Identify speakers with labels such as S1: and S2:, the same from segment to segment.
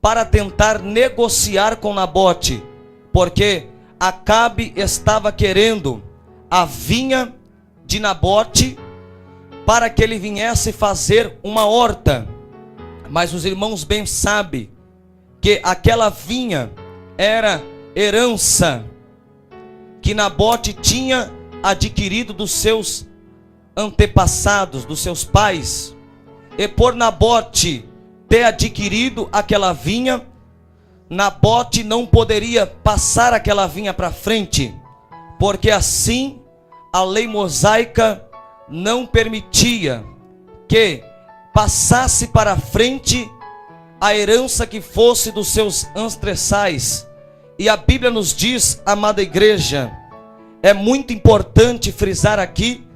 S1: para tentar negociar com Nabote, porque Acabe estava querendo a vinha de Nabote para que ele viesse fazer uma horta. Mas os irmãos bem sabem que aquela vinha era herança que Nabote tinha adquirido dos seus antepassados, dos seus pais. E por Nabote ter adquirido aquela vinha, Nabote não poderia passar aquela vinha para frente, porque assim a lei mosaica não permitia que passasse para frente a herança que fosse dos seus ancestrais. E a Bíblia nos diz, amada igreja, é muito importante frisar aqui,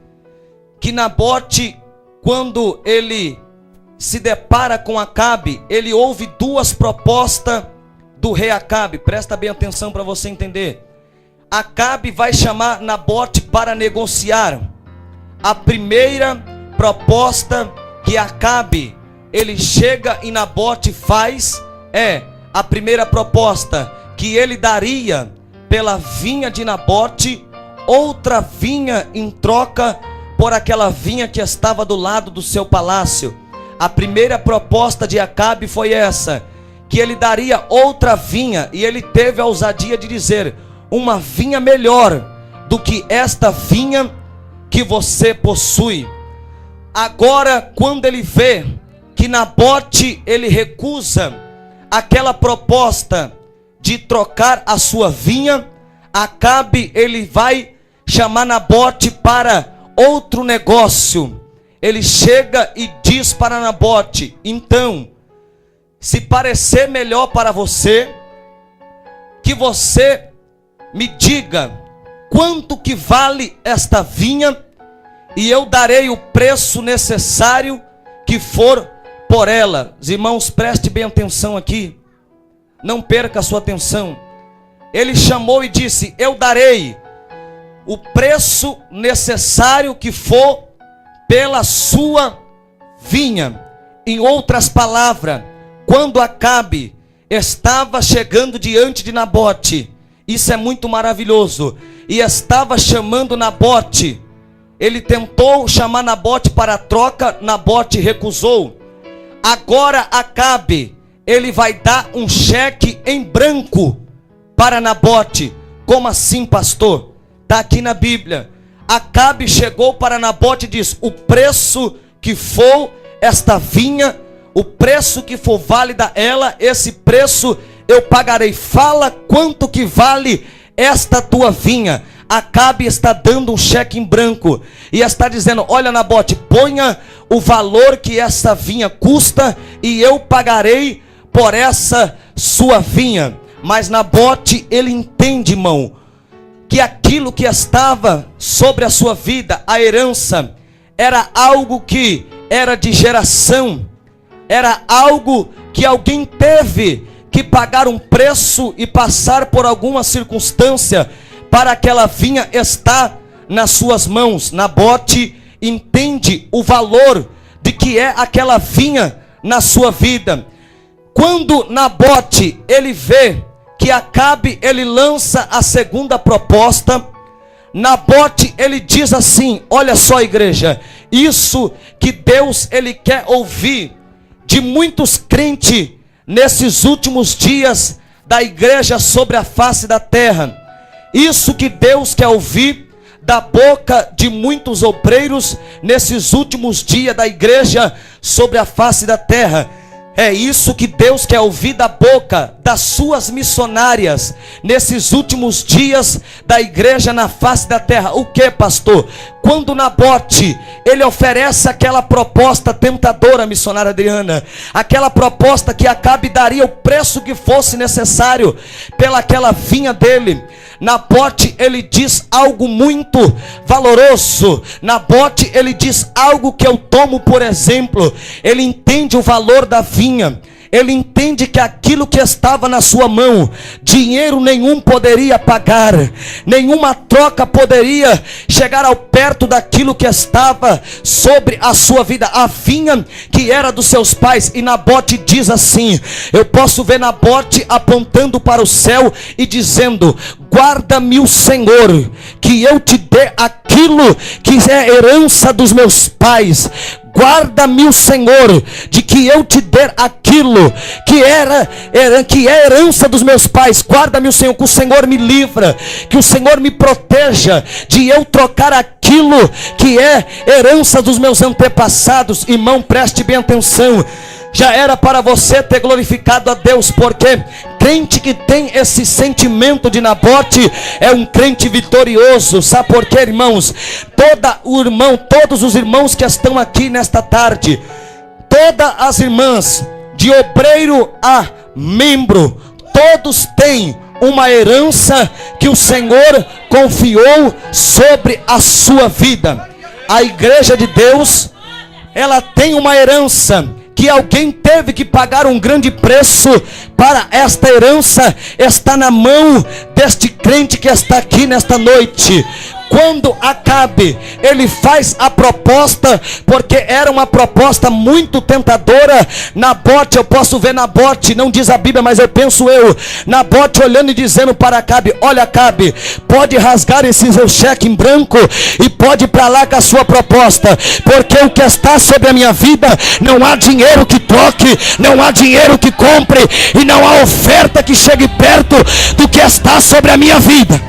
S1: que Nabote, quando ele se depara com Acabe, ele ouve duas propostas do rei Acabe. Presta bem atenção para você entender. Acabe vai chamar Nabote para negociar. A primeira proposta que Acabe, ele chega e Nabote faz, é a primeira proposta, que ele daria pela vinha de Nabote outra vinha em troca por aquela vinha que estava do lado do seu palácio. A primeira proposta de Acabe foi essa, que ele daria outra vinha, e ele teve a ousadia de dizer: uma vinha melhor do que esta vinha que você possui. Agora, quando ele vê que Nabote, ele recusa aquela proposta de trocar a sua vinha, Acabe, ele vai chamar Nabote para outro negócio. Ele chega e diz para Nabote: então, se parecer melhor para você, que você me diga quanto que vale esta vinha, e eu darei o preço necessário que for por ela. Os irmãos, preste bem atenção aqui, não perca a sua atenção. Ele chamou e disse: eu darei o preço necessário que for pela sua vinha. Em outras palavras, quando Acabe estava chegando diante de Nabote, isso é muito maravilhoso, e estava chamando Nabote, ele tentou chamar Nabote para a troca, Nabote recusou. Agora Acabe, ele vai dar um cheque em branco para Nabote. Como assim, pastor? Está aqui na Bíblia. Acabe chegou para Nabote e disse: o preço que for esta vinha, o preço que for válida ela, esse preço eu pagarei. Fala quanto que vale esta tua vinha. Acabe está dando um cheque em branco e está dizendo: olha, Nabote, ponha o valor que essa vinha custa e eu pagarei por essa sua vinha. Mas Nabote, ele entende, irmão, que aquilo que estava sobre a sua vida, a herança, era algo que era de geração, era algo que alguém teve que pagar um preço e passar por alguma circunstância para aquela vinha estar nas suas mãos. Nabote entende o valor de que é aquela vinha na sua vida. Quando Nabote, ele vê que Acabe, ele lança a segunda proposta, Nabote, ele diz assim: olha só, igreja, isso que Deus, ele quer ouvir de muitos crentes nesses últimos dias da igreja sobre a face da terra. Isso que Deus quer ouvir da boca de muitos obreiros nesses últimos dias da igreja sobre a face da terra. É isso que Deus quer ouvir da boca das suas missionárias nesses últimos dias da igreja na face da terra. O que, pastor? Quando Nabote, ele oferece aquela proposta tentadora, missionária Adriana, aquela proposta que Acabe daria o preço que fosse necessário pelaquela vinha dele, Nabote, ele diz algo muito valoroso. Nabote, ele diz algo que eu tomo por exemplo. Ele entende o valor da vinha, ele entende que aquilo que estava na sua mão, dinheiro nenhum poderia pagar, nenhuma troca poderia chegar ao perto daquilo que estava sobre a sua vida, a vinha que era dos seus pais. E Nabote diz assim, eu posso ver Nabote apontando para o céu e dizendo: guarda-me o Senhor, que eu te dê aquilo que é herança dos meus pais. Guarda-me o Senhor, de que eu te dê aquilo que é herança dos meus pais. Guarda-me o Senhor, que o Senhor me livra, que o Senhor me proteja de eu trocar aquilo que é herança dos meus antepassados. Irmão, preste bem atenção. Já era para você ter glorificado a Deus, porque crente que tem esse sentimento de Nabote é um crente vitorioso. Sabe por quê, irmãos? Todos os irmãos que estão aqui nesta tarde, todas as irmãs, de obreiro a membro, todos têm uma herança que o Senhor confiou sobre a sua vida. A igreja de Deus, ela tem uma herança que alguém teve que pagar um grande preço para esta herança. Está na mão deste crente que está aqui nesta noite. Quando Acabe, ele faz a proposta, porque era uma proposta muito tentadora. Nabote, eu posso ver Nabote, não diz a Bíblia, mas eu penso Nabote olhando e dizendo para Acabe: olha, Acabe, pode rasgar esse seu cheque em branco e pode ir para lá com a sua proposta, porque o que está sobre a minha vida, não há dinheiro que troque, não há dinheiro que compre, e não há oferta que chegue perto do que está sobre a minha vida.